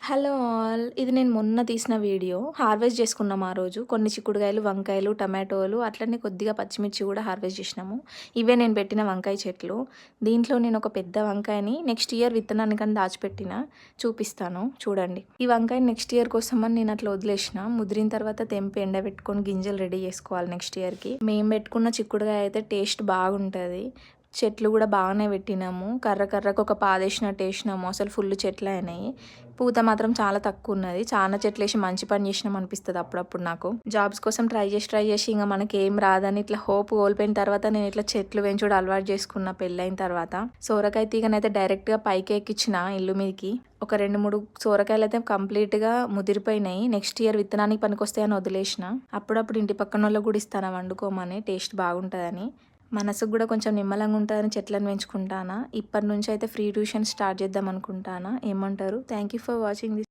Hello all. ఇది నేను మొన్న తీసిన వీడియో. హార్వెస్ట్ చేసుకున్నాం ఆ రోజు. కొన్ని చిక్కుడుగాయలు, వంకాయలు, టమాటోలు అట్లనే కొద్దిగా పచ్చిమిర్చి కూడా హార్వెస్ట్ చేసినాము. ఇవే నేను పెట్టిన వంకాయ చెట్లు. దీంట్లో నేను ఒక పెద్ద వంకాయని నెక్స్ట్ ఇయర్ విత్తనానికని దాచిపెట్టిన. చూపిస్తాను చూడండి. ఈ వంకాయని నెక్స్ట్ ఇయర్ కోసమని నేను అట్లా వదిలేసిన. ముదిరిన తర్వాత తెంపి ఎండబెట్టుకొని గింజలు రెడీ చేసుకోవాలి నెక్స్ట్ ఇయర్కి. మేము పెట్టుకున్న చిక్కుడుగాయ అయితే టేస్ట్ బాగుంటుంది. చెట్లు కూడా బాగానే పెట్టినాము. కర్రకు ఒక పాదేసినట్టు వేసినాము. అసలు ఫుల్ చెట్లు అయినాయి. పూత మాత్రం చాలా తక్కువ ఉన్నది. చాలా చెట్లు వేసి మంచి పని చేసినాం అనిపిస్తుంది అప్పుడప్పుడు నాకు. జాబ్స్ కోసం ట్రై చేసి ఇంకా మనకి ఏం రాదని ఇట్లా హోప్ కోల్పోయిన తర్వాత నేను ఇట్లా చెట్లు పెంచుడు అలవాటు చేసుకున్న పెళ్ళైన తర్వాత. సోరకాయ తీగనైతే డైరెక్ట్గా పైకి ఎక్కించిన ఇల్లు మీదకి. ఒక 2-3 సోరకాయలు అయితే కంప్లీట్గా ముదిరిపోయినాయి. నెక్స్ట్ ఇయర్ విత్తనానికి పనికొస్తాయని వదిలేసిన. అప్పుడప్పుడు ఇంటి పక్కన వాళ్ళు కూడా ఇస్తాను వండుకోమని, టేస్ట్ బాగుంటుందని. మనసుకు కూడా కొంచెం నిమ్మలంగా ఉంటుందని చెట్లను పెంచుకుంటానా. ఇప్పటి నుంచి అయితే ఫ్రీ ట్యూషన్ స్టార్ట్ చేద్దాం అనుకుంటానా. ఏమంటారు? Thank you for watching this.